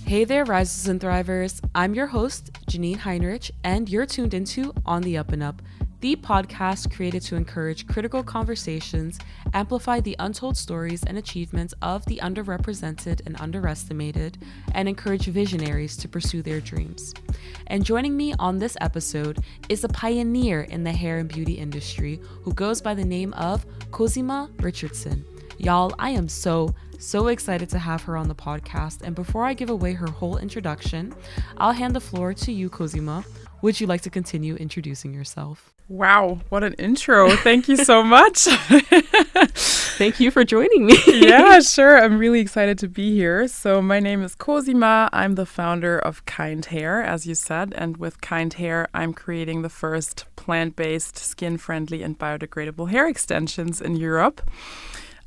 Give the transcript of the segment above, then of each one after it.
Hey there, risers and thrivers. I'm your host, Janine Heinrich, and you're tuned into On the Up and Up, the podcast created to encourage critical conversations, amplify the untold stories and achievements of the underrepresented and underestimated, and encourage visionaries to pursue their dreams. And joining me on this episode is a pioneer in the hair and beauty industry who goes by the name of Cosima Richardson. Y'all, I am so excited to have her on the podcast. And before I give away her whole introduction, I'll hand the floor to you, Cosima. Would you like to continue introducing yourself? Wow, what an intro. Thank you so much. Thank you for joining me. Yeah, sure. I'm really excited to be here. So my name is Cosima. I'm the founder of Kynd Hair, as you said. And with Kynd Hair, I'm creating the first plant-based, skin-friendly and biodegradable hair extensions in Europe.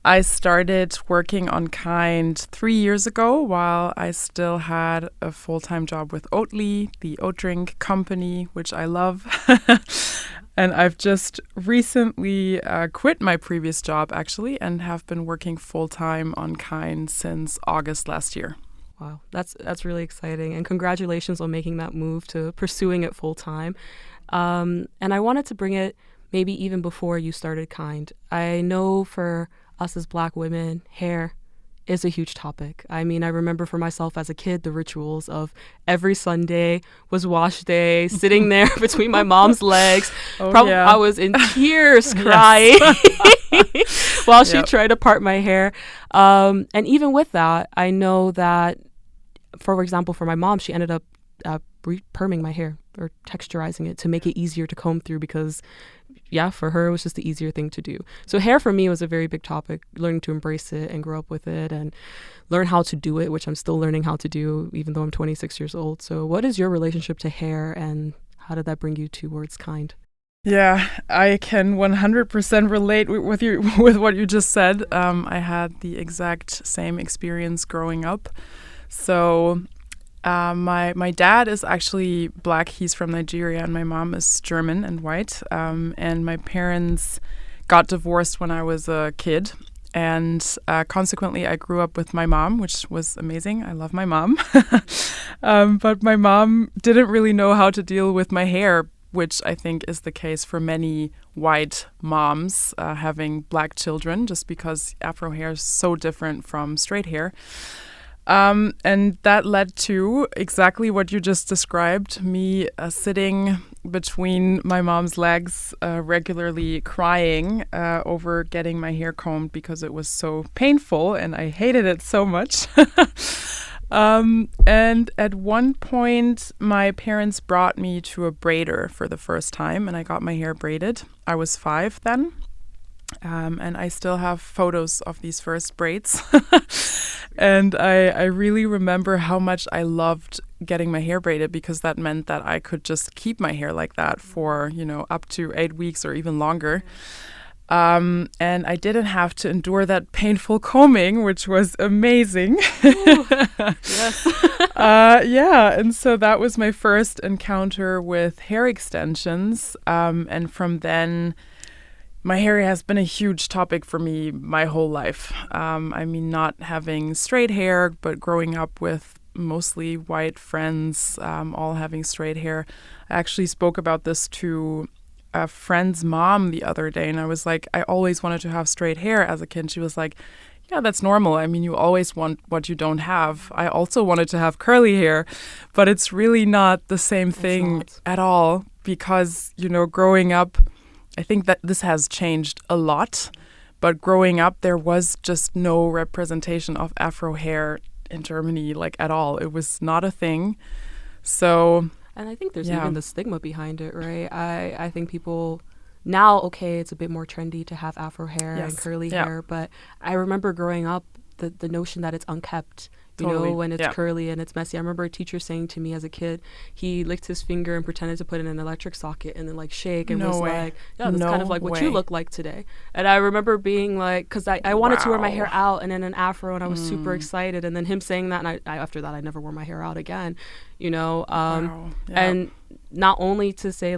I started working on Kynd 3 years ago while I still had a full-time job with Oatly, the oat drink company, which I love. And I've just recently quit my previous job, actually, and have been working full-time on Kynd since August last year. Wow, that's really exciting. And congratulations on making that move to pursuing it full-time. And I wanted to bring it maybe even before you started Kynd. I know for us as Black women, hair is a huge topic. I mean, I remember for myself as a kid, the rituals of every Sunday was wash day, sitting there between my mom's legs. I was in tears crying while she tried to part my hair. And even with that, I know that, for example, for my mom, she ended up perming my hair or texturizing it to make it easier to comb through because for her, it was just the easier thing to do. So hair for me was a very big topic, learning to embrace it and grow up with it and learn how to do it, which I'm still learning how to do, even though I'm 26 years old. So what is your relationship to hair and how did that bring you towards Kynd? Yeah, I can 100% relate with what you just said. I had the exact same experience growing up. So my dad is actually Black. He's from Nigeria, and my mom is German and white. And my parents got divorced when I was a kid. And consequently, I grew up with my mom, which was amazing. I love my mom. But my mom didn't really know how to deal with my hair, which I think is the case for many white moms having Black children, just because Afro hair is so different from straight hair. And that led to exactly what you just described, me sitting between my mom's legs, regularly crying over getting my hair combed because it was so painful and I hated it so much. And at one point, my parents brought me to a braider for the first time and I got my hair braided. I was 5 then. And I still have photos of these first braids. And I really remember how much I loved getting my hair braided because that meant that I could just keep my hair like that for, up to 8 weeks or even longer. And I didn't have to endure that painful combing, which was amazing. Ooh, yes. And so that was my first encounter with hair extensions. And from then, my hair has been a huge topic for me my whole life. I mean, not having straight hair, but growing up with mostly white friends, all having straight hair. I actually spoke about this to a friend's mom the other day, and I was like, I always wanted to have straight hair as a kid. She was like, yeah, that's normal. I mean, you always want what you don't have. I also wanted to have curly hair, but it's really not the same thing at all because, growing up, I think that this has changed a lot, but growing up, there was just no representation of Afro hair in Germany, at all. It was not a thing. So, and I think there's even the stigma behind it, right? I think people now, it's a bit more trendy to have Afro hair and curly hair, but I remember growing up, the notion that it's unkept. When it's curly and it's messy. I remember a teacher saying to me as a kid, he licked his finger and pretended to put in an electric socket and then shake and was like, yeah, that's kind of like what you look like today. And I remember being like, because I wanted to wear my hair out and in an afro and I was super excited. And then him saying that, and I after that, I never wore my hair out again, And not only to say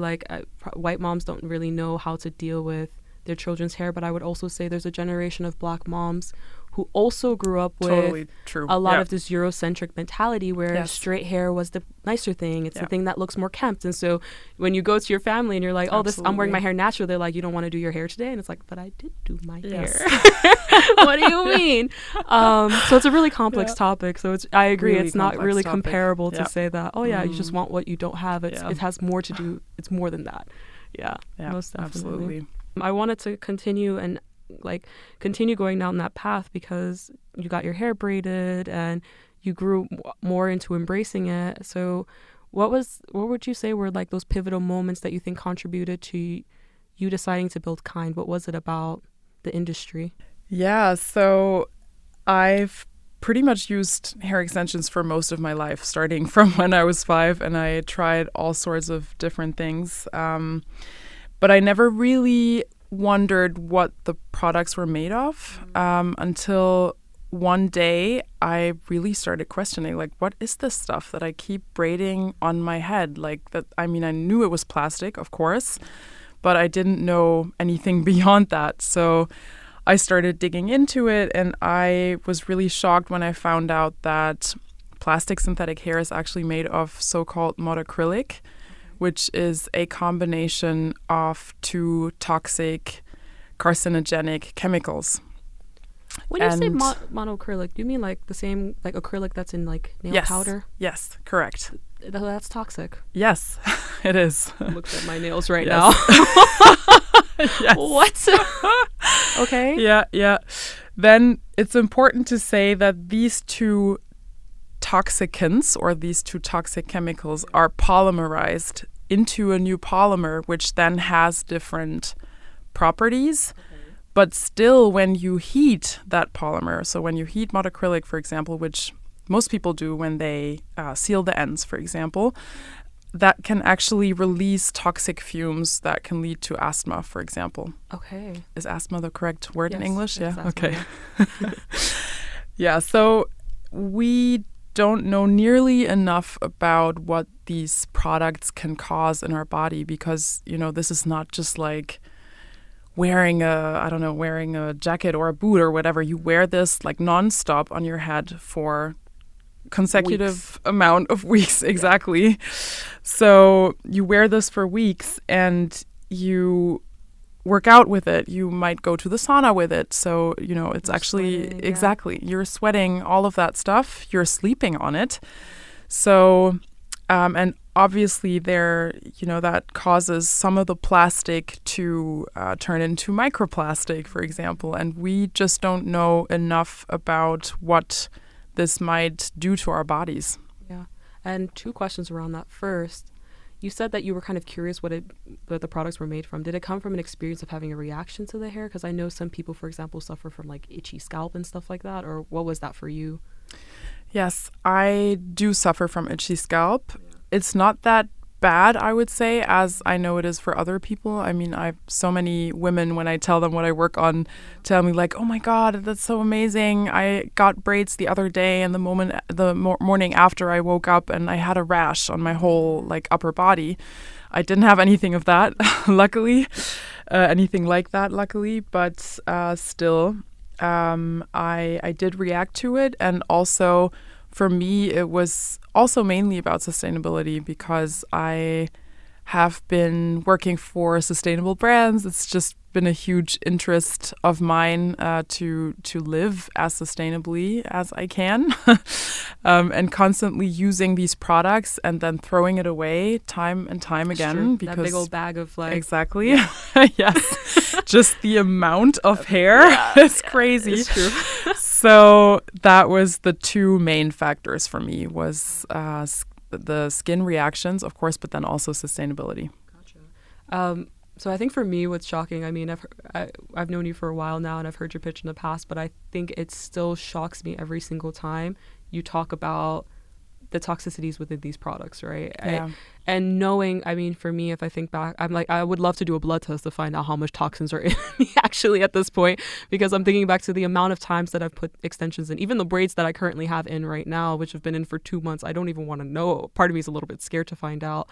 white moms don't really know how to deal with their children's hair, but I would also say there's a generation of Black moms who also grew up with Totally true. a lot of this Eurocentric mentality where Yes. straight hair was the nicer thing. It's Yeah. the thing that looks more kempt. And so when you go to your family and you're like, oh, I'm wearing my hair natural, they're like, you don't want to do your hair today? And it's like, but I did do my Yes. hair. What do you mean? So it's a really complex topic. So I agree. Really it's not complex really topic. comparable to Yeah. say that, oh, yeah, you just want what you don't have. It has more to do. It's more than that. Yeah, most definitely. Absolutely. I wanted to continue going down that path because you got your hair braided and you grew more into embracing it. So what would you say were like those pivotal moments that you think contributed to you deciding to build Kynd? What was it about the industry? Yeah, so I've pretty much used hair extensions for most of my life, starting from when I was 5, and I tried all sorts of different things. But I never really wondered what the products were made of until one day I really started questioning, like, what is this stuff that I keep braiding on my head? Like that, I mean, I knew it was plastic, of course, but I didn't know anything beyond that. So I started digging into it, and I was really shocked when I found out that plastic synthetic hair is actually made of so-called monocrylic, which is a combination of 2 toxic carcinogenic chemicals. When you say monocrylic, do you mean like the same like acrylic that's in like nail powder? Yes, correct. That's toxic. Yes, it is. I'm looking at my nails right now. Yes. What? Okay. Yeah. Then it's important to say that these 2 toxicants, or these 2 toxic chemicals, are polymerized into a new polymer, which then has different properties. But still, when you heat that polymer, so when you heat monocrylic, for example, which most people do when they seal the ends, for example, that can actually release toxic fumes that can lead to asthma, for example. Okay. Is asthma the correct word in English? Yeah. Asthma, okay. Yeah. So we don't know nearly enough about what these products can cause in our body, because, this is not just like wearing a jacket or a boot or whatever. You wear this like nonstop on your head for consecutive amount of weeks. Exactly. Yeah. So you wear this for weeks and you work out with it. You might go to the sauna with it. So, it's actually sweating, exactly. You're sweating all of that stuff. You're sleeping on it. So, and obviously that causes some of the plastic to turn into microplastic, for example. And we just don't know enough about what this might do to our bodies. Yeah. And 2 questions around that. First, you said that you were kind of curious what the products were made from. Did it come from an experience of having a reaction to the hair? Because I know some people, for example, suffer from like itchy scalp and stuff like that. Or what was that for you? Yes, I do suffer from itchy scalp. Yeah. It's not that bad, I would say, as I know it is for other people. I mean, I've so many women, when I tell them what I work on, tell me like, oh my God, that's so amazing. I got braids the other day, and the morning after I woke up and I had a rash on my whole like upper body. I didn't have anything of that, luckily, anything like that, luckily, but still, I did react to it. And also, for me, it was also mainly about sustainability, because I have been working for sustainable brands. It's just been a huge interest of mine to live as sustainably as I can, and constantly using these products and then throwing it away time and time again. True. Because that big old bag of like exactly, yes, just the amount of hair is crazy. It's true. So that was the 2 main factors for me, was the skin reactions, of course, but then also sustainability. Gotcha. So I think for me, what's shocking, I mean, I've known you for a while now and I've heard your pitch in the past, but I think it still shocks me every single time you talk about the toxicities within these products, right? Yeah. And knowing, I mean, for me, if I think back, I'm like, I would love to do a blood test to find out how much toxins are in me actually at this point, because I'm thinking back to the amount of times that I've put extensions in, even the braids that I currently have in right now, which have been in for 2 months. I don't even want to know. Part of me is a little bit scared to find out.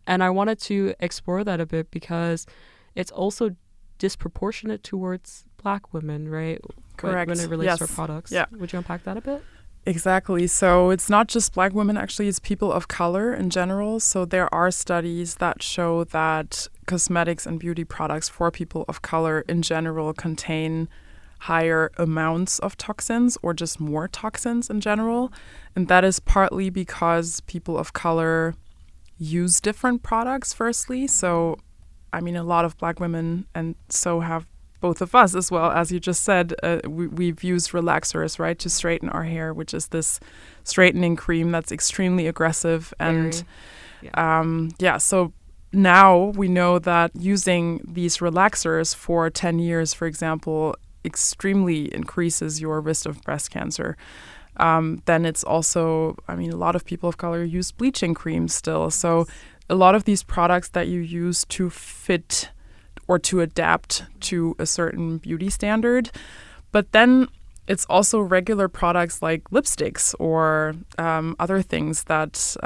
And I wanted to explore that a bit because it's also disproportionate towards Black women, right? Correct. when it relates Yes. to our products. Yeah. Would you unpack that a bit? Exactly. So it's not just Black women, actually, it's people of color in general. So there are studies that show that cosmetics and beauty products for people of color in general contain higher amounts of toxins or just more toxins in general. And that is partly because people of color use different products, firstly. So, I mean, a lot of Black women, and so have both of us as well, as you just said, we've used relaxers, right, to straighten our hair, which is this straightening cream that's extremely aggressive. And so now we know that using these relaxers for 10 years, for example, extremely increases your risk of breast cancer. Then it's also, I mean, a lot of people of color use bleaching creams still. So a lot of these products that you use to fit or to adapt to a certain beauty standard. But then it's also regular products like lipsticks or other things that,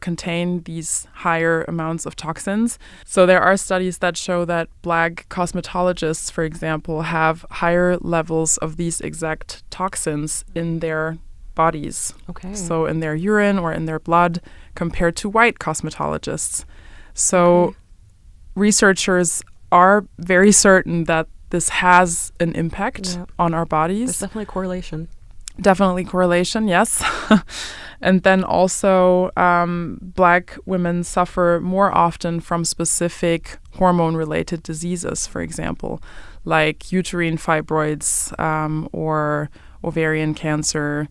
contain these higher amounts of toxins. So there are studies that show that Black cosmetologists, for example, have higher levels of these exact toxins in their bodies. Okay. So in their urine or in their blood compared to white cosmetologists. So researchers are very certain that this has an impact on our bodies. There's definitely correlation. Definitely correlation, yes. And then also Black women suffer more often from specific hormone-related diseases, for example, like uterine fibroids or ovarian cancer.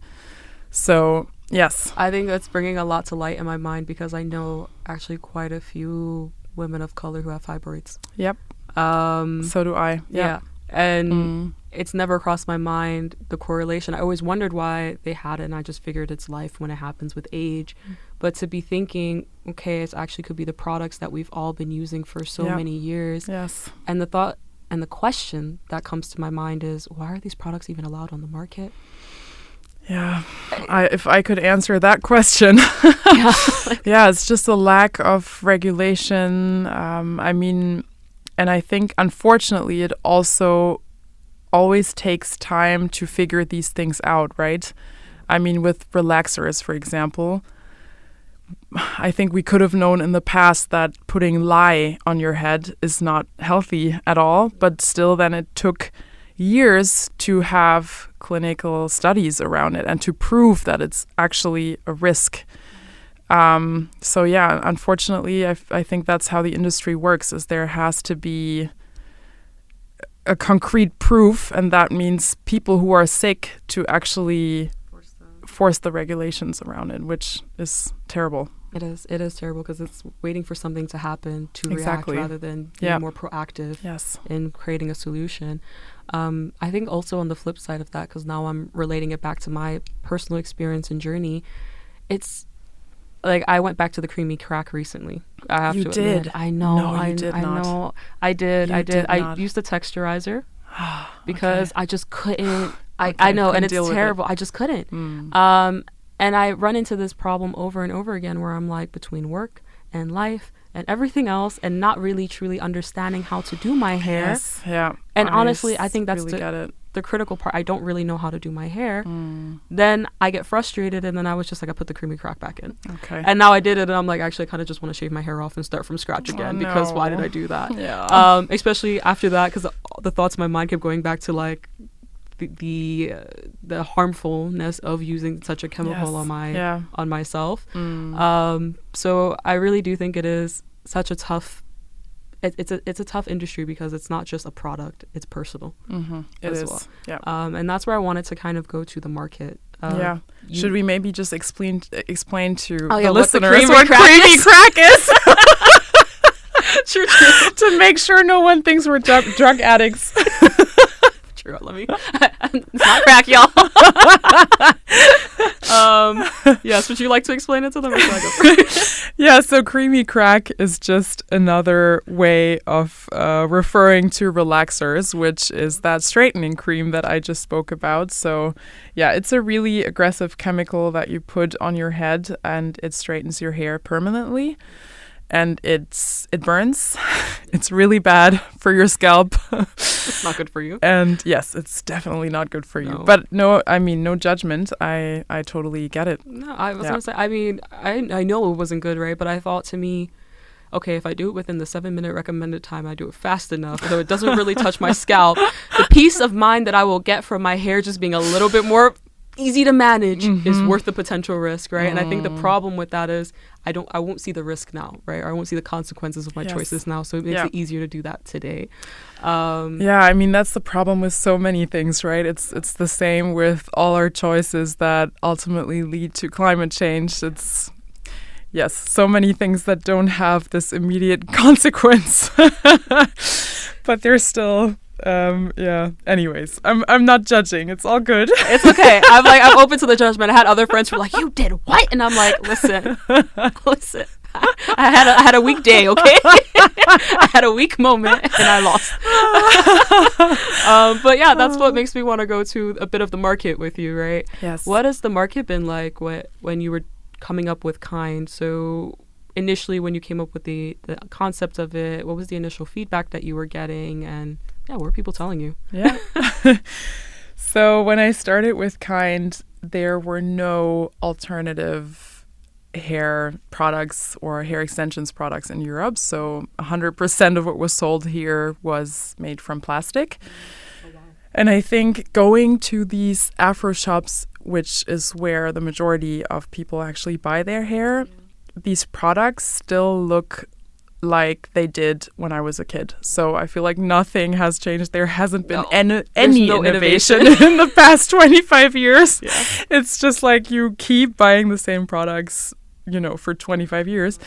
So, yes. I think that's bringing a lot to light in my mind because I know actually quite a few women of color who have fibroids. Yep. So do I. Yeah. And it's never crossed my mind, the correlation. I always wondered why they had it, and I just figured it's life when it happens with age. But to be thinking, okay, it actually could be the products that we've all been using for so many years. Yes. And the thought and the question that comes to my mind is, why are these products even allowed on the market? Yeah, if I could answer that question. It's just a lack of regulation. And I think, unfortunately, it also always takes time to figure these things out, right? I mean, with relaxers, for example, I think we could have known in the past that putting lye on your head is not healthy at all, but still then it took years to have clinical studies around it and to prove that it's actually a risk. Unfortunately, I think that's how the industry works, is there has to be a concrete proof, and that means people who are sick to actually force the regulations around it, which is terrible. It is terrible because it's waiting for something to happen to react rather than being more proactive in creating a solution. I think also on the flip side of that, because now I'm relating it back to my personal experience and journey, it's like I went back to the creamy crack recently. I have to admit. I know. No, you did not. know. I did. I used the texturizer because I just couldn't. I know, and it's terrible. I just couldn't. And I run into this problem over and over again where I'm like between work and life and everything else and not really truly understanding how to do my hair. Yes, yeah. And honestly, I think that's the critical part. I don't really know how to do my hair. Then I get frustrated, and then I was just like, I put the creamy crack back in. Okay. And now I did it, and I'm like, actually, I kind of just want to shave my hair off and start from scratch again because why did I do that? Yeah. Especially after that, because the thoughts in my mind kept going back to like the harmfulness of using such a chemical on myself. So I really do think it is such a tough. It's a tough industry because it's not just a product; it's personal. It is. Well. Yeah. And that's where I wanted to kind of go to the market. Should we maybe just explain to the listeners what creamy crack is? True. To make sure no one thinks we're drug addicts. True. Let me. It's not crack, y'all. Yes. Would you like to explain it to them? Yeah. So creamy crack is just another way of referring to relaxers, which is that straightening cream that I just spoke about. So, yeah, it's a really aggressive chemical that you put on your head, and it straightens your hair permanently. and it burns. It's really bad for your scalp. It's not good for you. And yes, it's definitely not good for you. No. But no, I mean, no judgment. I totally get it. No, I was gonna say, I mean, I know it wasn't good, right? But I thought, to me, okay, if I do it within the 7-minute recommended time, I do it fast enough, so it doesn't really touch my scalp. The peace of mind that I will get from my hair just being a little bit more easy to manage is worth the potential risk, right? And I think the problem with that is I won't see the risk now, right? Or I won't see the consequences of my choices now, so it makes it easier to do that today. I mean, that's the problem with so many things, right? It's the same with all our choices that ultimately lead to climate change. It's so many things that don't have this immediate consequence, but they're still anyways, I'm not judging. It's all good. It's okay. I'm open to the judgment. I had other friends who were like, "You did what?" And I'm like, listen. I had a weak day, okay? I had a weak moment and I lost. But yeah, that's what makes me want to go to a bit of the market with you, right? Yes. What has the market been like when you were coming up with Kynd? So initially, when you came up with the concept of it, what was the initial feedback that you were getting, and what were people telling you? Yeah. So when I started with Kynd, there were no alternative hair products or hair extensions products in Europe. So 100% of what was sold here was made from plastic. Oh, wow. And I think going to these Afro shops, which is where the majority of people actually buy their hair, these products still look like they did when I was a kid. So I feel like nothing has changed. There hasn't been any innovation in the past 25 years. Yeah. It's just like you keep buying the same products, for 25 years.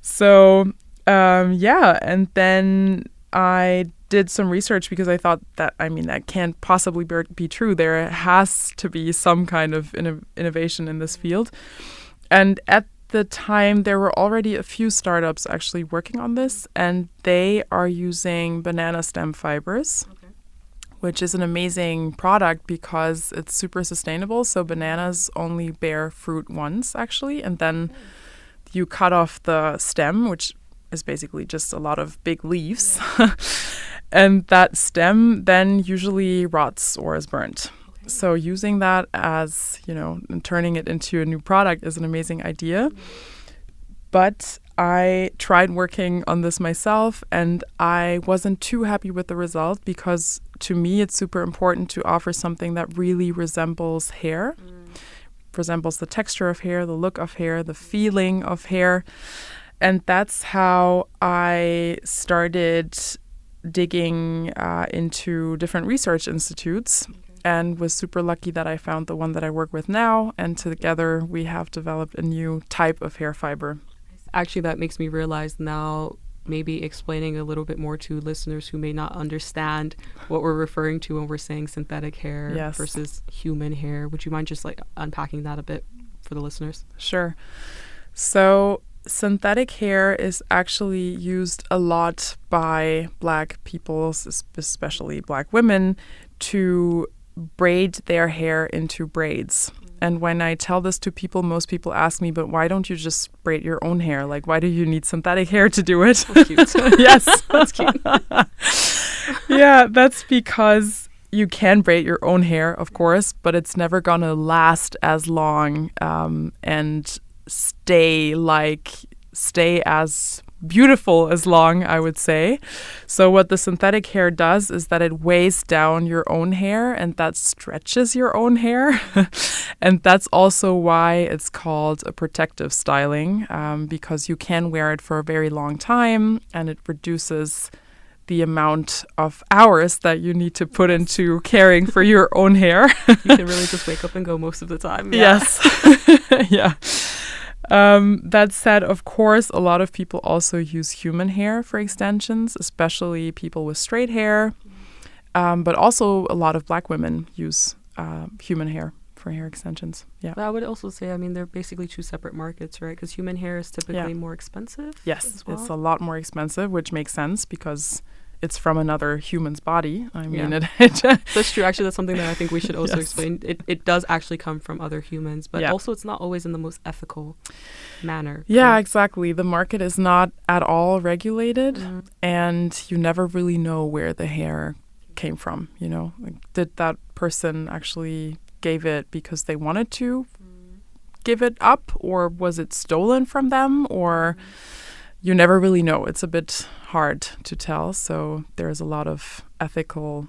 So, and then I did some research because I thought that can't possibly be true. There has to be some kind of innovation in this field. And at the time, there were already a few startups actually working on this, and they are using banana stem fibers, which is an amazing product because it's super sustainable. So bananas only bear fruit once, actually, and then you cut off the stem, which is basically just a lot of big leaves, and that stem then usually rots or is burnt. So using that as, and turning it into a new product is an amazing idea. But I tried working on this myself, and I wasn't too happy with the result because to me it's super important to offer something that really resembles hair, resembles the texture of hair, the look of hair, the feeling of hair. And that's how I started digging into different research institutes. And was super lucky that I found the one that I work with now. And together we have developed a new type of hair fiber. Actually, that makes me realize now, maybe explaining a little bit more to listeners who may not understand what we're referring to when we're saying synthetic hair versus human hair. Would you mind just unpacking that a bit for the listeners? Sure. So synthetic hair is actually used a lot by Black people, especially Black women, to braid their hair into braids. And when I tell this to people, most people ask me, but why don't you just braid your own hair? Like, why do you need synthetic hair to do it? That's cute. Yes. That's cute. Yeah, that's because you can braid your own hair, of course, but it's never going to last as long and stay as beautiful as long, I would say. So what the synthetic hair does is that it weighs down your own hair, and that stretches your own hair. And that's also why it's called a protective styling, because you can wear it for a very long time, and it reduces the amount of hours that you need to put into caring for your own hair. You can really just wake up and go most of the time. Yeah. Yes. Yeah. That said, of course, a lot of people also use human hair for extensions, especially people with straight hair. But also a lot of Black women use human hair for hair extensions. Yeah. But I would also say, they're basically two separate markets, right? Because human hair is typically more expensive. Yes, it's a lot more expensive, which makes sense because it's from another human's body. I mean, That's true. Actually, that's something that I think we should also Yes. explain. It does actually come from other humans, but Yeah. also it's not always in the most ethical manner. Yeah, correct? exactly. The market is not at all regulated, Mm. and you never really know where the hair came from. You know, like, did that person actually gave it because they wanted to give it up, or was it stolen from them, or you never really know. It's a bit hard to tell. So there's a lot of ethical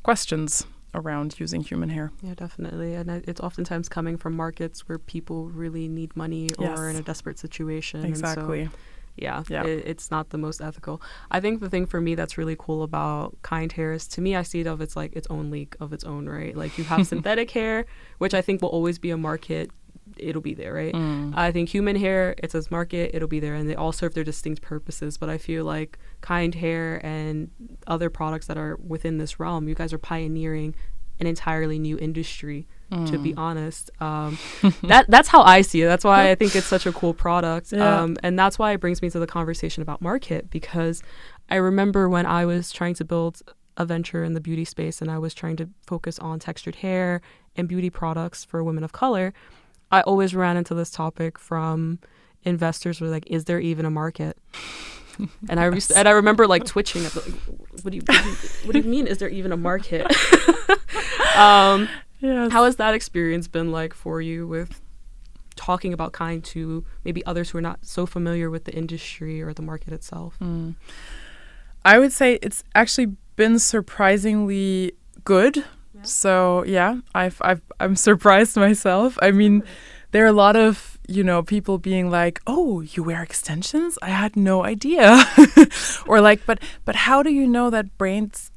questions around using human hair. Yeah, definitely. And it's oftentimes coming from markets where people really need money or Yes. in a desperate situation. And Exactly. so, yeah, Yeah. it's not the most ethical. I think the thing for me that's really cool about Kynd Hair is, to me, I see it of it's like its own league of its own, right? Like you have synthetic hair, which I think will always be a market. It'll be there, right? I think human hair, it's a market, it'll be there, and they all serve their distinct purposes. But I feel like Kynd Hair and other products that are within this realm, you guys are pioneering an entirely new industry, to be honest. That's how I see it. That's why I think it's such a cool product. Yeah. And that's why it brings me to the conversation about market, because I remember when I was trying to build a venture in the beauty space and I was trying to focus on textured hair and beauty products for women of color, I always ran into this topic from investors who were like, is there even a market? And I remember like twitching at like, what do you mean, is there even a market? Yes. How has that experience been like for you with talking about Kynd to maybe others who are not so familiar with the industry or the market itself? I would say it's actually been surprisingly good. Yeah. So yeah, I'm surprised myself. I mean, there are a lot of, people being like, "Oh, you wear extensions? I had no idea." Or like, but how do you know that braids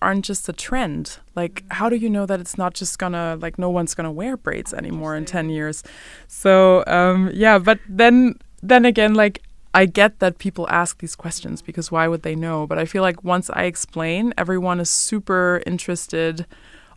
aren't just a trend? Like, how do you know that it's not just gonna, like, no one's gonna wear braids anymore in 10 years? So yeah, but then again, like, I get that people ask these questions because why would they know? But I feel like once I explain, everyone is super interested.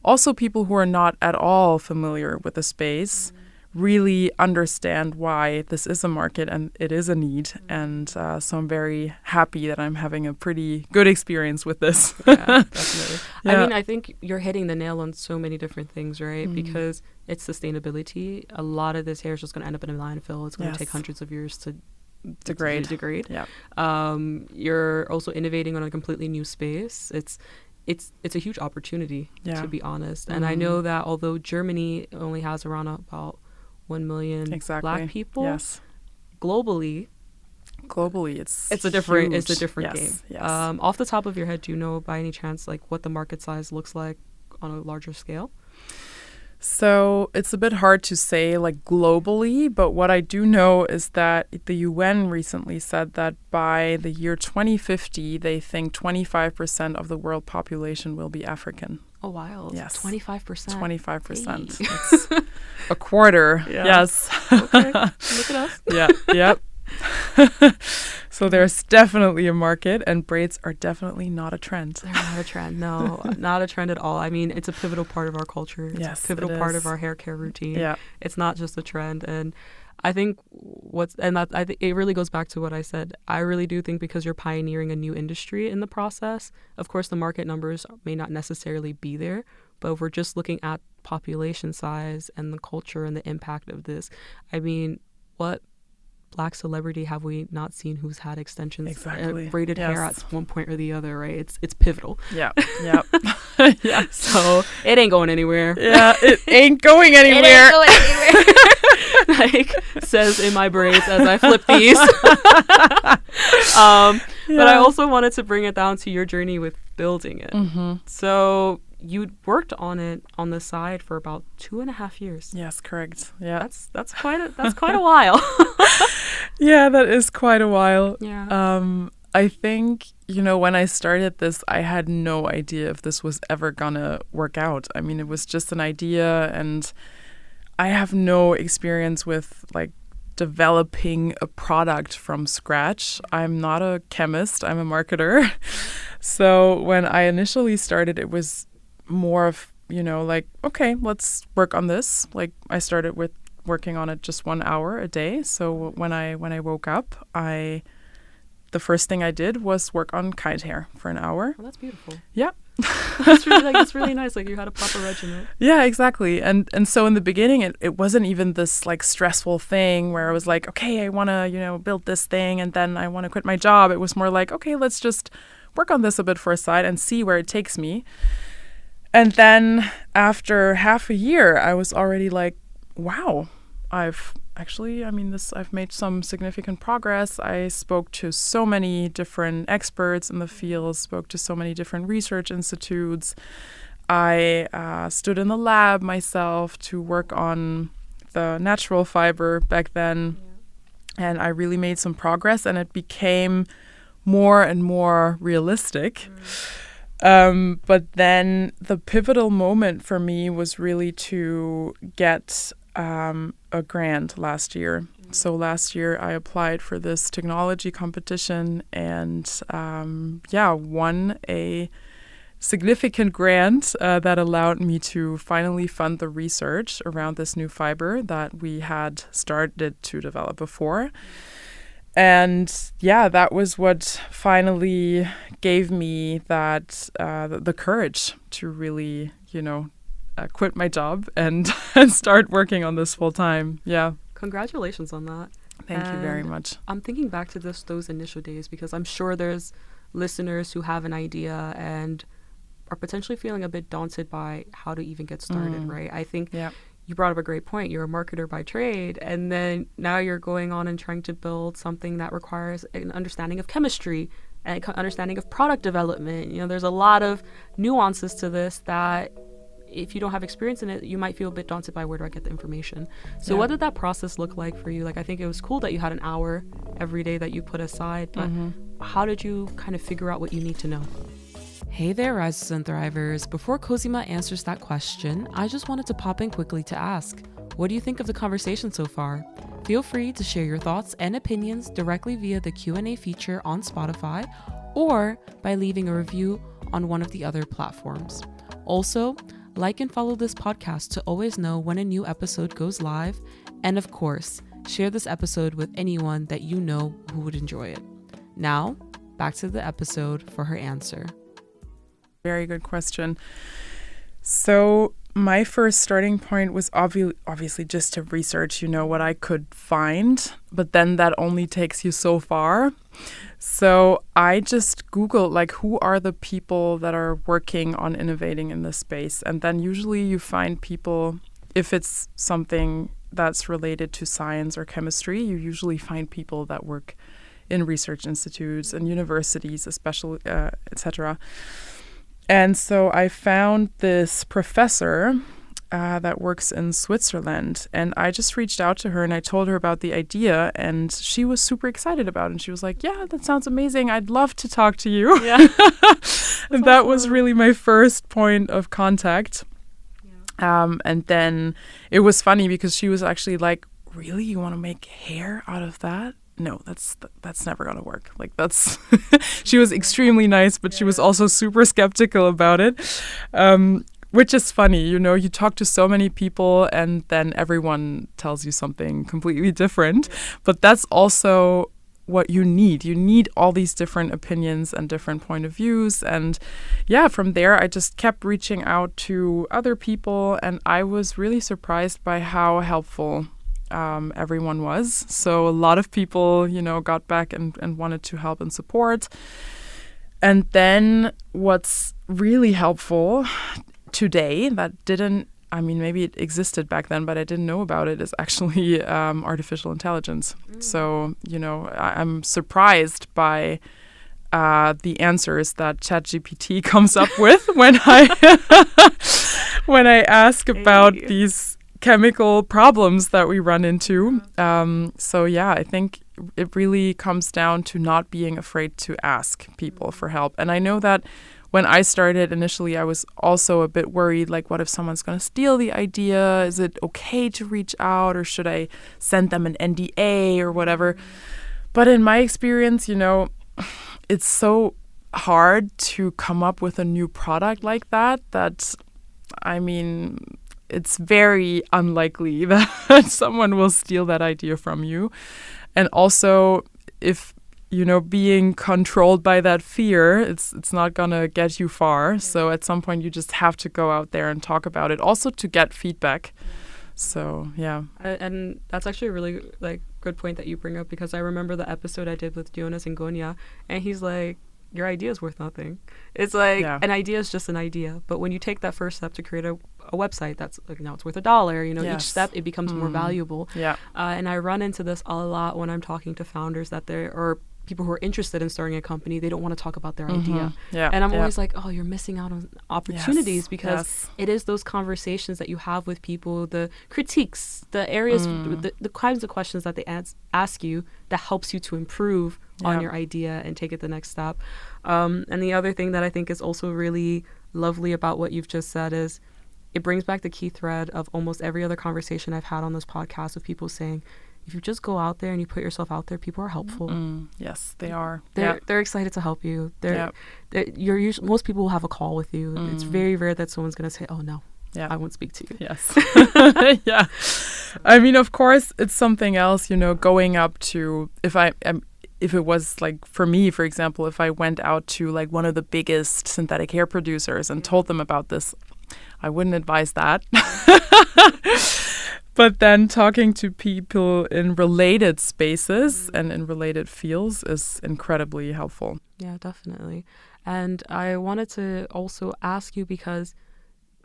Also, people who are not at all familiar with the space really understand why this is a market and it is a need. And so I'm very happy that I'm having a pretty good experience with this. Yeah, definitely. Yeah. I mean, I think you're hitting the nail on so many different things, right? Because it's sustainability. A lot of this hair is just going to end up in a landfill. It's going to Yes. take hundreds of years to Degrade. Yeah. You're also innovating on a completely new space. It's a huge opportunity, Yeah. to be honest. And I know that although Germany only has around about 1 million Exactly. Black people, Yes. globally, It's a different huge. game. Yes. Yes. Off the top of your head, do you know by any chance like what the market size looks like on a larger scale? So it's a bit hard to say like globally, but what I do know is that the UN recently said that by the year 2050, they think 25% of the world population will be African. Oh, wild. Yes. 25%. 25%. Hey. It's a quarter. Yeah. Yes. Okay. Look at us. Yeah. Yep. So there's definitely a market, and braids are definitely not a trend. They're not a trend. No, not a trend at all. I mean, it's a pivotal part of our culture. It's Yes, a pivotal it part is. of our hair care routine. Yeah. It's not just a trend. And I think I think it really goes back to what I said. I really do think because you're pioneering a new industry in the process, of course, the market numbers may not necessarily be there, but if we're just looking at population size and the culture and the impact of this, I mean, what Black celebrity have we not seen who's had extensions, Exactly. braided hair Yes. at one point or the other, right? It's pivotal. Yeah. Yeah. Yeah. So it ain't going anywhere. Yeah. It ain't going anywhere. It ain't going anywhere. Like says in my braids as I flip these. But I also wanted to bring it down to your journey with building it. Mm-hmm. So you worked on it on the side for about 2.5 years. Yes, correct. Yeah. That's quite a while. Yeah, that is quite a while. Yeah. I think, when I started this, I had no idea if this was ever gonna work out. I mean, it was just an idea, and I have no experience with like developing a product from scratch. I'm not a chemist, I'm a marketer. So when I initially started, it was more of, like, okay, let's work on this. Like, I started with working on it just 1 hour a day. So when I woke up, I the first thing I did was work on Kynd Hair for an hour. Oh, that's beautiful. Yeah. That's really nice. Like, you had a proper regimen. Yeah, exactly. And so in the beginning, it wasn't even this like stressful thing where I was like, okay, I want to, build this thing and then I want to quit my job. It was more like, okay, let's just work on this a bit for a side and see where it takes me. And then after half a year, I was already like, wow, I've made some significant progress. I spoke to so many different experts in the field, spoke to so many different research institutes. I stood in the lab myself to work on the natural fiber back then. Yeah. And I really made some progress, and it became more and more realistic. But then the pivotal moment for me was really to get a grant last year. So last year I applied for this technology competition and won a significant grant that allowed me to finally fund the research around this new fiber that we had started to develop before. And that was what finally gave me that the courage to really, quit my job and start working on this full time. Yeah. Congratulations on that. Thank you very much. I'm thinking back to those initial days because I'm sure there's listeners who have an idea and are potentially feeling a bit daunted by how to even get started, right? I think you brought up a great point. You're a marketer by trade, and then now you're going on and trying to build something that requires an understanding of chemistry and understanding of product development. There's a lot of nuances to this that if you don't have experience in it, you might feel a bit daunted by where do I get the information. So what did that process look like for you? Like, I think it was cool that you had an hour every day that you put aside, but how did you kind of figure out what you need to know? Hey there, Risers and Thrivers. Before Cosima answers that question, I just wanted to pop in quickly to ask, what do you think of the conversation so far? Feel free to share your thoughts and opinions directly via the Q&A feature on Spotify or by leaving a review on one of the other platforms. Also, like and follow this podcast to always know when a new episode goes live. And of course, share this episode with anyone that you know who would enjoy it. Now, back to the episode for her answer. Very good question. So my first starting point was obviously just to research, what I could find, but then that only takes you so far. So I just Googled, like, who are the people that are working on innovating in this space? And then usually you find people, if it's something that's related to science or chemistry, you usually find people that work in research institutes and universities, especially, etc. And so I found this professor that works in Switzerland, and I just reached out to her and I told her about the idea, and she was super excited about it. And she was like, yeah, that sounds amazing. I'd love to talk to you. Yeah. And that was really my first point of contact. Yeah. And then it was funny because she was actually like, really? You want to make hair out of that? No, that's never going to work. Like, that's she was extremely nice, but she was also super skeptical about it. Which is funny, you talk to so many people and then everyone tells you something completely different. But that's also what you need. You need all these different opinions and different point of views. And from there, I just kept reaching out to other people, and I was really surprised by how helpful everyone was. So a lot of people, got back and wanted to help and support. And then what's really helpful today that maybe it existed back then, but I didn't know about it, is actually artificial intelligence. So, I'm surprised by the answers that ChatGPT comes up with when I ask about these chemical problems that we run into. I think it really comes down to not being afraid to ask people for help. And I know that when I started initially, I was also a bit worried, like, what if someone's going to steal the idea? Is it okay to reach out, or should I send them an NDA or whatever? But in my experience, it's so hard to come up with a new product like that it's very unlikely that someone will steal that idea from you. And also, if being controlled by that fear, it's not gonna get you far. So at some point you just have to go out there and talk about it, also to get feedback. So yeah. And that's actually a really good point that you bring up, because I remember the episode I did with Jonas and Gonya, and he's like, your idea is worth nothing. It's like, an idea is just an idea. But when you take that first step to create a website that's now it's worth $1, each step, it becomes more valuable. Yeah. And I run into this a lot when I'm talking to founders or people who are interested in starting a company. They don't want to talk about their idea. Yeah. And I'm always like, oh, you're missing out on opportunities, because it is those conversations that you have with people, the critiques, the areas, the kinds of questions that they ask you that helps you to improve on your idea and take it the next step. And the other thing that I think is also really lovely about what you've just said is it brings back the key thread of almost every other conversation I've had on this podcast of people saying, if you just go out there and you put yourself out there, people are helpful. Yes, they are. They're excited to help you. Most people will have a call with you. It's very rare that someone's going to say, oh, no, I won't speak to you. Yes. Yeah. I mean, of course, it's something else, going up to, if it was like, for me, for example, if I went out to like one of the biggest synthetic hair producers and told them about this, I wouldn't advise that. But then talking to people in related spaces and in related fields is incredibly helpful. Yeah, definitely. And I wanted to also ask you, because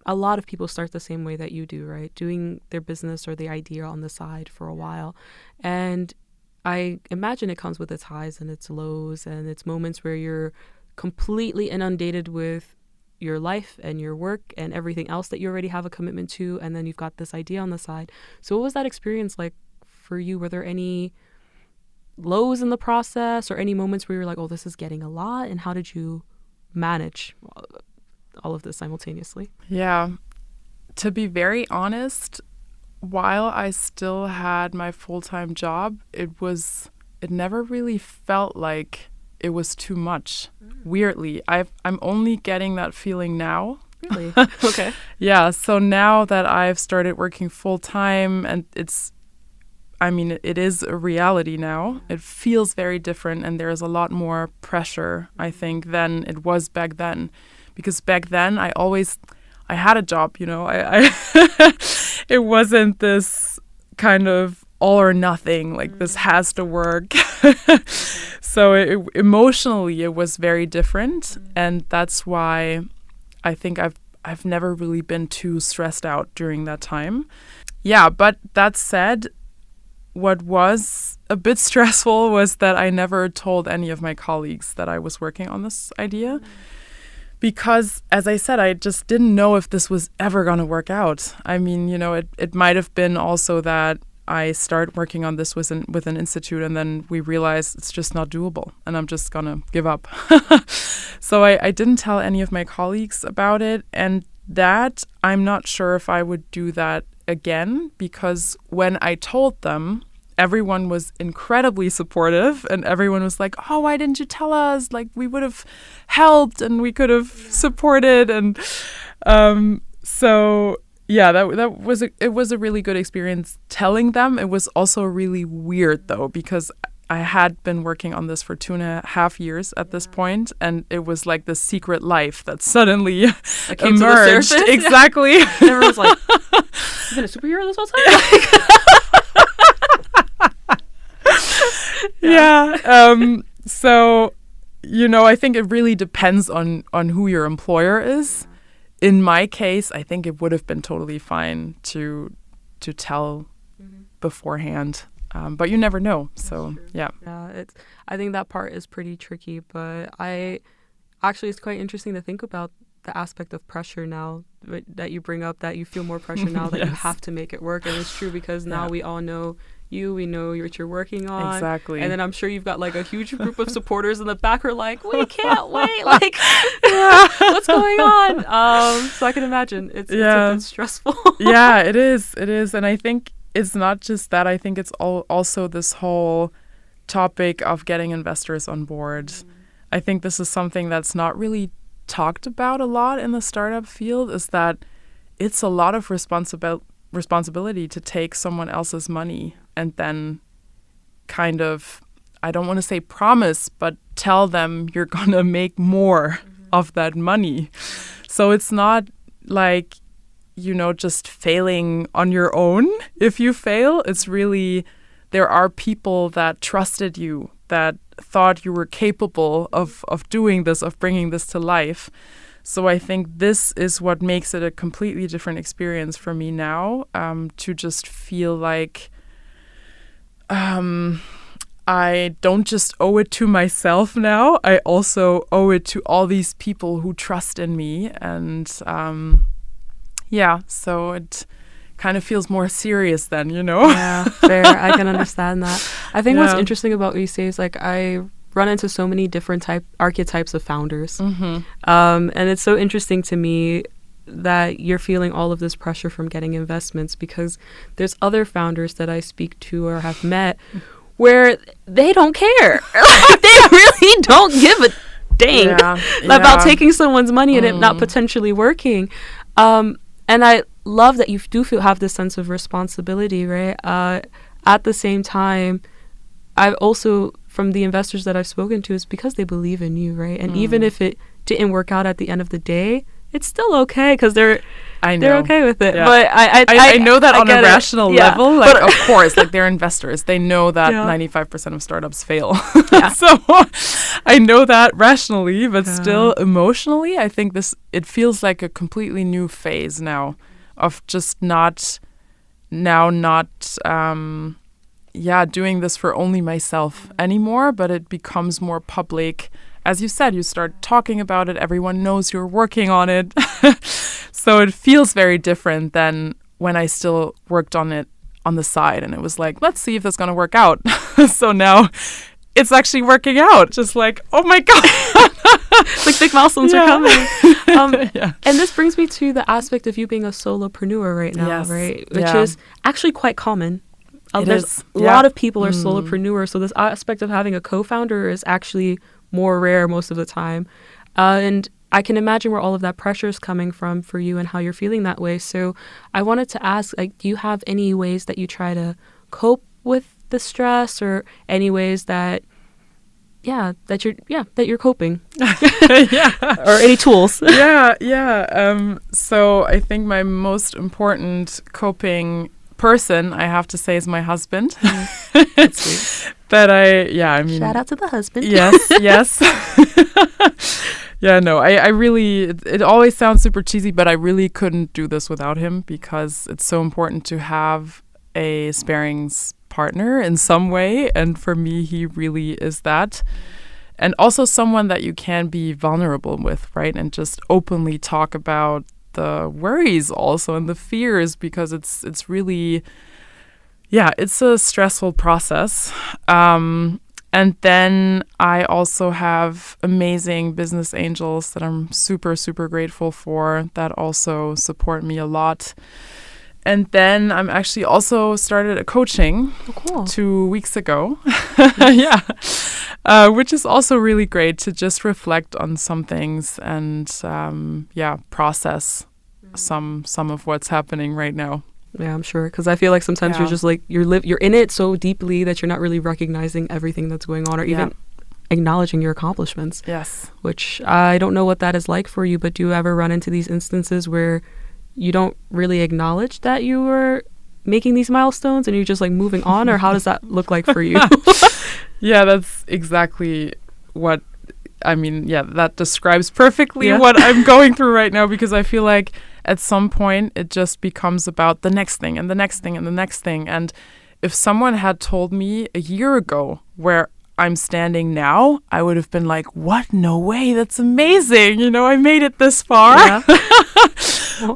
a lot of people start the same way that you do, right? Doing their business or the idea on the side for a while. And I imagine it comes with its highs and its lows and its moments where you're completely inundated with your life and your work and everything else that you already have a commitment to, and then you've got this idea on the side. So what was that experience like for you? Were there any lows in the process or any moments where you were like, oh, this is getting a lot? And how did you manage all of this simultaneously? Yeah. To be very honest, while I still had my full-time job, it never really felt like it was too much. Weirdly, I'm only getting that feeling now. Really? Okay. Yeah. So now that I've started working full time, and it is a reality now. It feels very different, and there's a lot more pressure, I think, than it was back then. Because back then, I had a job. It wasn't this kind of all or nothing, like this has to work. So emotionally, it was very different. And that's why I think I've never really been too stressed out during that time. Yeah, but that said, what was a bit stressful was that I never told any of my colleagues that I was working on this idea. Because, as I said, I just didn't know if this was ever going to work out. I mean, it might have been also that I start working on this with an institute, and then we realize it's just not doable and I'm just gonna give up. So I didn't tell any of my colleagues about it, and that I'm not sure if I would do that again, because when I told them, everyone was incredibly supportive and everyone was like, oh, why didn't you tell us? Like, we would have helped and we could have supported. And so yeah, it was a really good experience telling them. It was also really weird though, because I had been working on this for 2.5 years at this point, and it was like the secret life that suddenly emerged. Exactly. And everyone's like, you've been a superhero this whole time? Yeah. So, I think it really depends on who your employer is. In my case, I think it would have been totally fine to tell beforehand. But you never know. So, yeah. Yeah, I think that part is pretty tricky. But it's quite interesting to think about the aspect of pressure now that you bring up, that you feel more pressure now that you have to make it work. And it's true, because now we all know we know what you're working on. Exactly. And then I'm sure you've got like a huge group of supporters in the back who are like, we can't wait. Like, what's going on? So I can imagine it's a bit stressful. Yeah, it is. It is. And I think it's not just that. I think it's also this whole topic of getting investors on board. I think this is something that's not really talked about a lot in the startup field, is that it's a lot of responsibility to take someone else's money and then kind of, I don't want to say promise, but tell them you're going to make more of that money. So it's not like, just failing on your own if you fail. It's really, there are people that trusted you, that thought you were capable of doing this, of bringing this to life. So I think this is what makes it a completely different experience for me now, to just feel like I don't just owe it to myself now. I also owe it to all these people who trust in me. And so it kind of feels more serious then, Yeah, fair. I can understand that. I think what's interesting about what you say is like I run into so many different archetypes of founders. And it's so interesting to me that you're feeling all of this pressure from getting investments, because there's other founders that I speak to or have met where they don't care. Like, they really don't give a dang about taking someone's money and it not potentially working. And I love that you have this sense of responsibility, right? At the same time, I've also, from the investors that I've spoken to, is because they believe in you, right? And even if it didn't work out at the end of the day, it's still okay because they're okay with it. Yeah. But I know that on a rational level, like, of course, like, they're investors. They know that 95% of startups fail. So I know that rationally, but still emotionally, I think it feels like a completely new phase now of just not doing this for only myself anymore, but it becomes more public. As you said, you start talking about it. Everyone knows you're working on it. So it feels very different than when I still worked on it on the side. And it was like, let's see if that's going to work out. So now it's actually working out. Just like, oh my God. Like big milestones are coming. And this brings me to the aspect of you being a solopreneur right now, right? Which is actually quite common. There's a lot of people are solopreneurs. So this aspect of having a co-founder is actually more rare most of the time. And I can imagine where all of that pressure is coming from for you and how you're feeling that way. So I wanted to ask, like, do you have any ways that you try to cope with the stress, or any ways that you're coping? Or any tools? So I think my most important coping person, I have to say, is my husband. That's sweet. But I mean, shout out to the husband. Yes. I really, it always sounds super cheesy, but I really couldn't do this without him, because it's so important to have a sparings partner in some way. And for me, he really is that. And also someone that you can be vulnerable with, right? And just openly talk about the worries also and the fears, because it's really, it's a stressful process. And then I also have amazing business angels that I'm super, super grateful for, that also support me a lot. And then I'm actually also started a coaching 2 weeks ago. Which is also really great to just reflect on some things and process some of what's happening right now. Yeah, I'm sure, because I feel like sometimes you're just like you're in it so deeply that you're not really recognizing everything that's going on, or even acknowledging your accomplishments. Yes, which I don't know what that is like for you, but do you ever run into these instances where you don't really acknowledge that you were making these milestones and you're just like moving on, or how does that look like for you? Yeah, that's exactly what I mean. Yeah, that describes perfectly what I'm going through right now, because I feel like at some point it just becomes about the next thing and the next thing and the next thing. And if someone had told me a year ago where I'm standing now, I would have been like, what? No way. That's amazing. I made it this far. Yeah.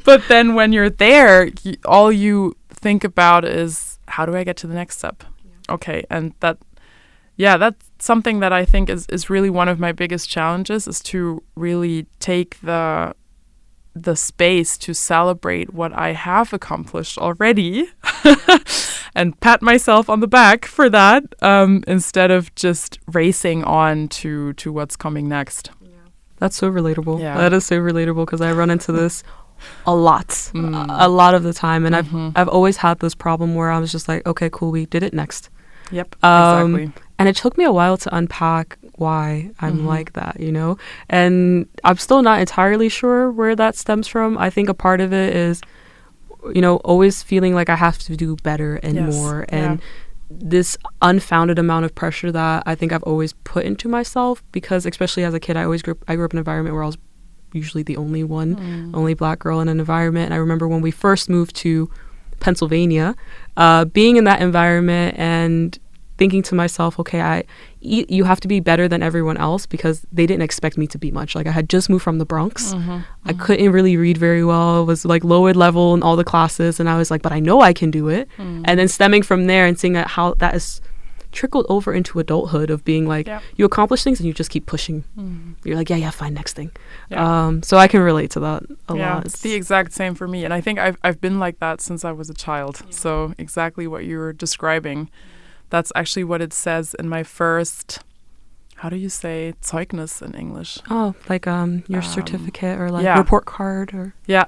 But then when you're there, all you think about is, how do I get to the next step? Yeah. Okay. And that's something that I think is really one of my biggest challenges, is to really take the space to celebrate what I have accomplished already and pat myself on the back for that, instead of just racing on to what's coming next. Yeah. That's so relatable. Yeah. That is so relatable, because I run into this a lot of the time, and I've always had this problem where I was just like, okay, cool, we did it next. Yep, exactly. And it took me a while to unpack why I'm like that, you know? And I'm still not entirely sure where that stems from. I think a part of it is, you know, always feeling like I have to do better and more. And this unfounded amount of pressure that I think I've always put into myself, because especially as a kid, I grew up in an environment where I was usually the only only Black girl in an environment. And I remember when we first moved to Pennsylvania, being in that environment and thinking to myself, okay, you have to be better than everyone else, because they didn't expect me to be much. Like, I had just moved from the Bronx. I couldn't really read very well. I was like lowered level in all the classes, and I was like, but I know I can do it. And then stemming from there and seeing how that is trickled over into adulthood of being like, you accomplish things and you just keep pushing. You're like, yeah, fine, next thing. So I can relate to that a lot. It's the exact same for me, and I think I've been like that since I was a child. So exactly what you were describing. That's actually what it says in my first, how do you say Zeugnis in English? Oh, like your certificate or like report card or yeah.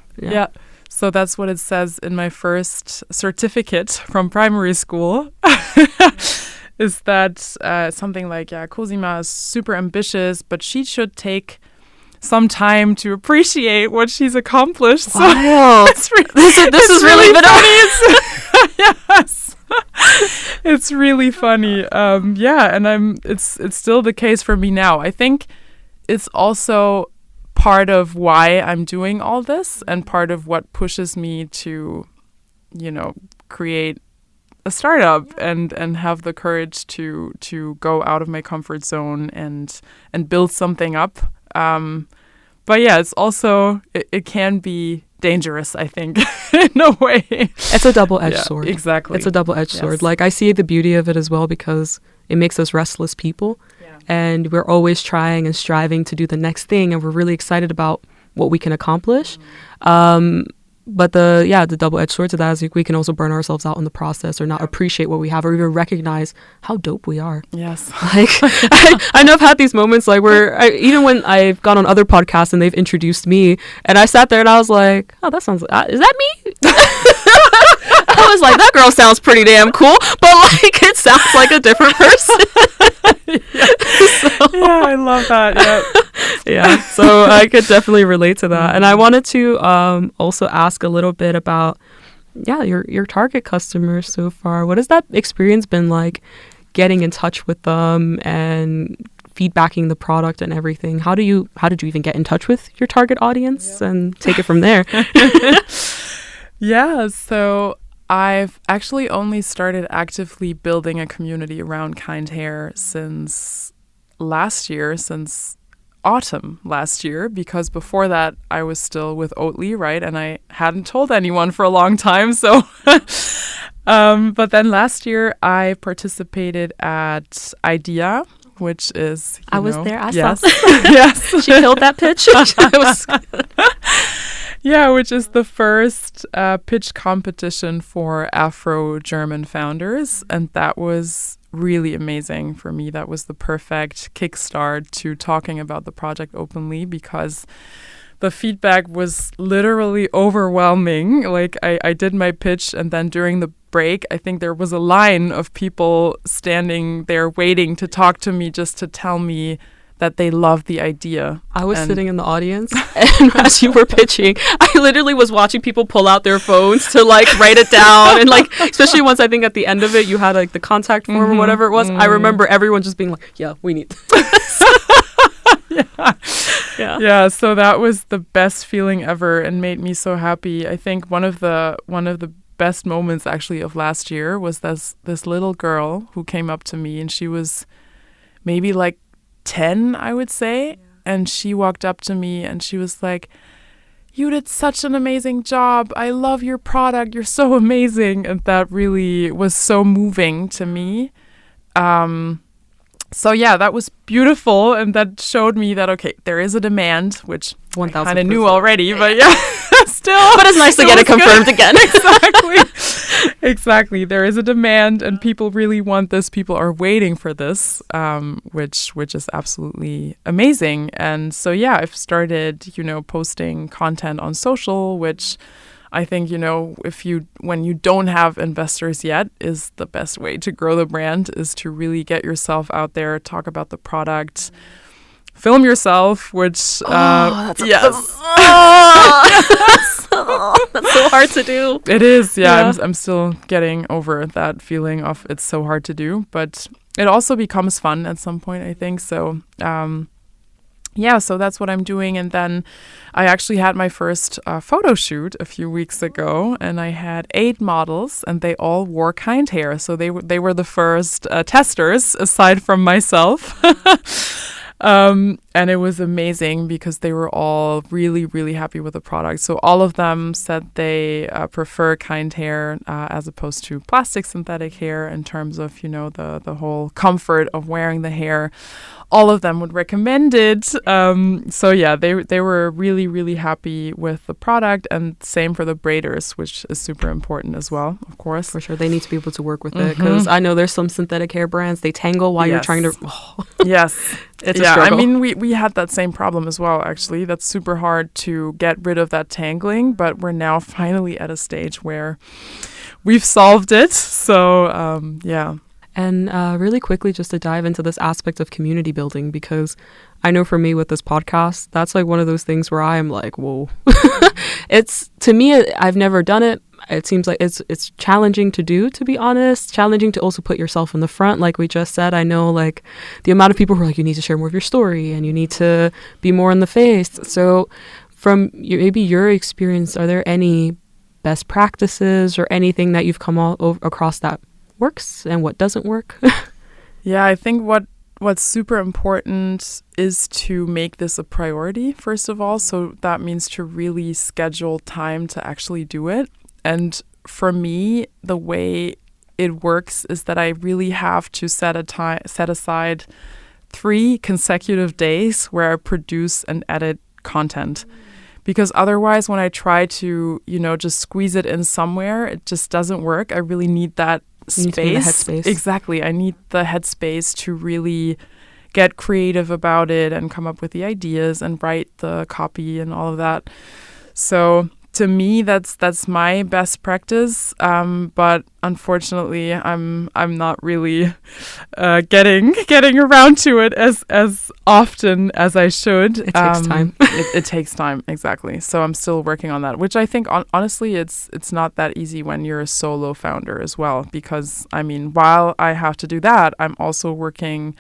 So that's what it says in my first certificate from primary school. Is that something like, Cosima is super ambitious, but she should take some time to appreciate what she's accomplished. Wow. So this is really funny. Yes. It's really funny. And it's still the case for me now. I think it's also part of why I'm doing all this, and part of what pushes me to, you know, create a startup and have the courage to go out of my comfort zone and build something up. But yeah, it's also, it can be dangerous, I think, in a way. It's a double-edged sword. Exactly. It's a double-edged sword. Like, I see the beauty of it as well, because it makes us restless people. And we're always trying and striving to do the next thing, and we're really excited about what we can accomplish. But the double-edged sword to that is we can also burn ourselves out in the process, or not appreciate what we have, or even recognize how dope we are. Yes. Like, I know I've had these moments like where even when I've gone on other podcasts and they've introduced me, and I sat there and I was like, oh, that sounds, is that me? I was like, that girl sounds pretty damn cool, but like, it sounds like a different person. Yeah, I love that. Yeah, so I could definitely relate to that. And I wanted to also ask a little bit about your target customers so far. What has that experience been like, getting in touch with them and feedbacking the product and everything? How did you even get in touch with your target audience and take it from there? Yeah, so I've actually only started actively building a community around Kynd Hair since autumn last year, because before that I was still with Oatly, right? And I hadn't told anyone for a long time. So, but then last year I participated at IDEA, which is, I was there. I yes, saw. yes, she killed that pitch. Yeah, which is the first pitch competition for Afro-German founders. And that was really amazing for me. That was the perfect kickstart to talking about the project openly, because the feedback was literally overwhelming. Like, I did my pitch, and then during the break, I think there was a line of people standing there waiting to talk to me, just to tell me that they loved the idea. I was sitting in the audience, and as you were pitching, I literally was watching people pull out their phones to like write it down, and like, especially once I think at the end of it you had like the contact form or whatever it was. I remember everyone just being like, yeah, we need this. Yeah, so that was the best feeling ever and made me so happy. I think one of the best moments actually of last year was this little girl who came up to me, and she was maybe like 10, I would say. And she walked up to me and she was like, "You did such an amazing job. I love your product. You're so amazing." And that really was so moving to me. So yeah, that was beautiful. And that showed me that, okay, there is a demand, which 1,000% I kind of knew already, but yeah, still. But it's nice to get it confirmed again. Exactly. There is a demand and people really want this. People are waiting for this, which is absolutely amazing. And so, yeah, I've started, posting content on social, which I think, when you don't have investors yet, is the best way to grow the brand, is to really get yourself out there, talk about the product, film yourself, which that's yes. That's so hard to do. It is, yeah. I'm still getting over that feeling of it's so hard to do, but it also becomes fun at some point, I think. So so that's what I'm doing. And then I actually had my first photo shoot a few weeks ago, and I had 8 models, and they all wore Kynd Hair. So they were the first testers, aside from myself. And it was amazing because they were all really, really happy with the product. So all of them said they prefer Kynd Hair as opposed to plastic synthetic hair in terms of, the whole comfort of wearing the hair. All of them would recommend it. They were really, really happy with the product, and same for the braiders, which is super important as well, of course. For sure. They need to be able to work with it, because I know there's some synthetic hair brands, they tangle while you're trying to... Yes. It's a struggle. I mean, we had that same problem as well, actually. That's super hard to get rid of that tangling, but we're now finally at a stage where we've solved it. So, And really quickly, just to dive into this aspect of community building, because I know for me with this podcast, that's like one of those things where I am like, whoa. To me, I've never done it. It seems like it's challenging to do, to be honest. Challenging to also put yourself in the front, like we just said. I know like the amount of people who are like, you need to share more of your story and you need to be more in the face. So from maybe your experience, are there any best practices or anything that you've come across that works and what doesn't work? Yeah, I think what's super important is to make this a priority, first of all. So that means to really schedule time to actually do it. And for me, the way it works is that I really have to set aside 3 consecutive days where I produce and edit content. Because otherwise, when I try to, just squeeze it in somewhere, it just doesn't work. I really need that space. You need to be in the headspace. Exactly. I need the headspace to really get creative about it and come up with the ideas and write the copy and all of that. So to me, that's my best practice. But unfortunately, I'm not really getting around to it as often as I should. It takes time. It takes time, exactly. So I'm still working on that, which I think honestly, it's not that easy when you're a solo founder as well. Because I mean, while I have to do that, I'm also working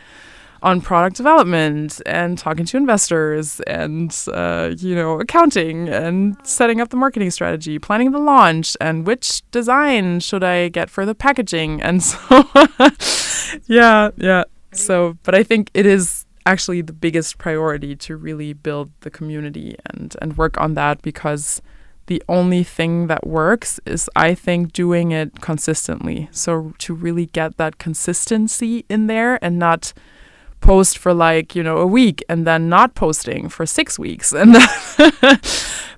on product development and talking to investors and, accounting and setting up the marketing strategy, planning the launch, and which design should I get for the packaging. And so, So, but I think it is actually the biggest priority to really build the community and work on that, because the only thing that works is, I think, doing it consistently. So to really get that consistency in there and not post for a week and then not posting for 6 weeks. And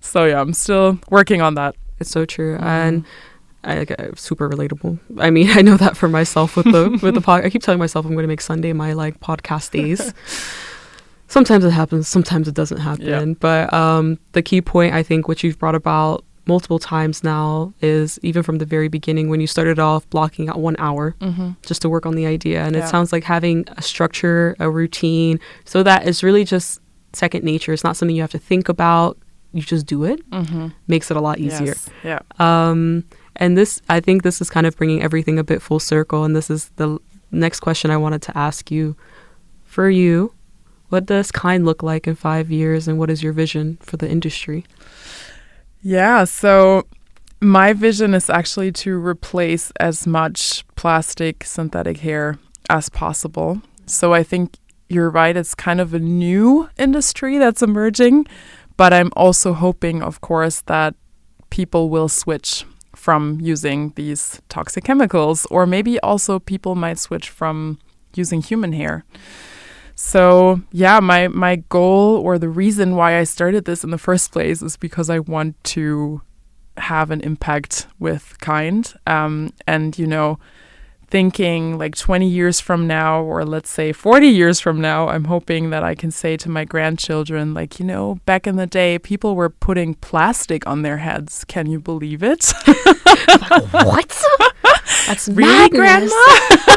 so I'm still working on that. It's so true. And super relatable. I mean, I know that for myself with the podcast. I keep telling myself I'm going to make Sunday my podcast days. Sometimes it happens, sometimes it doesn't happen. Yeah. But the key point, I think, which you've brought about multiple times now, is even from the very beginning when you started off blocking out 1 hour just to work on the idea. And it sounds like having a structure, a routine, so that it's really just second nature. It's not something you have to think about. You just do it. Makes it a lot easier. Yes. Yeah. And I think this is kind of bringing everything a bit full circle. And this is the next question I wanted to ask you. For you, what does Kynd look like in 5 years, and what is your vision for the industry? Yeah, so my vision is actually to replace as much plastic synthetic hair as possible. So I think you're right, it's kind of a new industry that's emerging, but I'm also hoping, of course, that people will switch from using these toxic chemicals, or maybe also people might switch from using human hair. So yeah, my goal, or the reason why I started this in the first place, is because I want to have an impact with Kynd. And thinking like 20 years from now, or let's say 40 years from now, I'm hoping that I can say to my grandchildren, like, you know, back in the day, people were putting plastic on their heads. Can you believe it? What? That's really, madness. Grandma?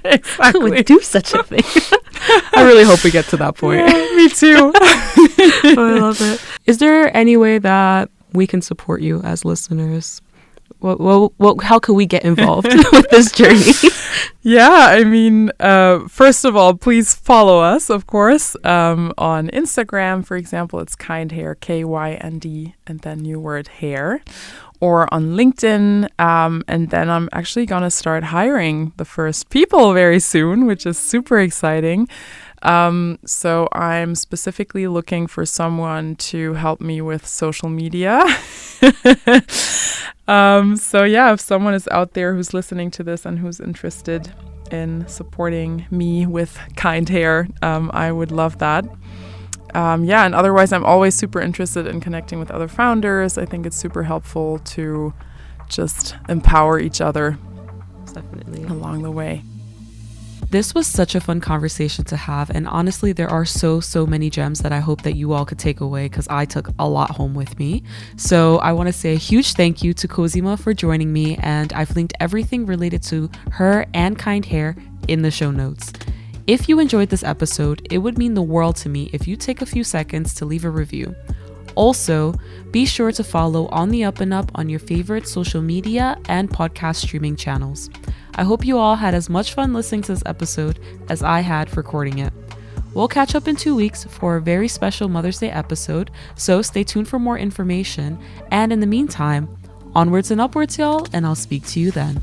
Exactly. Who would do such a thing? I really hope we get to that point. Yeah, me too. Oh, I love it. Is there any way that we can support you as listeners? How can we get involved with this journey? Yeah, I mean, first of all, please follow us, of course, on Instagram, for example. It's Kynd Hair, Kynd, and then new word hair. Or on LinkedIn, and then I'm actually going to start hiring the first people very soon, which is super exciting. So I'm specifically looking for someone to help me with social media. So yeah, if someone is out there who's listening to this and who's interested in supporting me with Kynd Hair, I would love that. Yeah, and otherwise, I'm always super interested in connecting with other founders. I think it's super helpful to just empower each other. Definitely. Along the way. This was such a fun conversation to have, and honestly, there are so many gems that I hope that you all could take away, because I took a lot home with me. So I want to say a huge thank you to Cosima for joining me, and I've linked everything related to her and Kynd Hair in the show notes. If you enjoyed this episode, it would mean the world to me if you take a few seconds to leave a review. Also, be sure to follow On the Up and Up on your favorite social media and podcast streaming channels. I hope you all had as much fun listening to this episode as I had recording it. We'll catch up in 2 weeks for a very special Mother's Day episode, so stay tuned for more information. And in the meantime, onwards and upwards, y'all, and I'll speak to you then.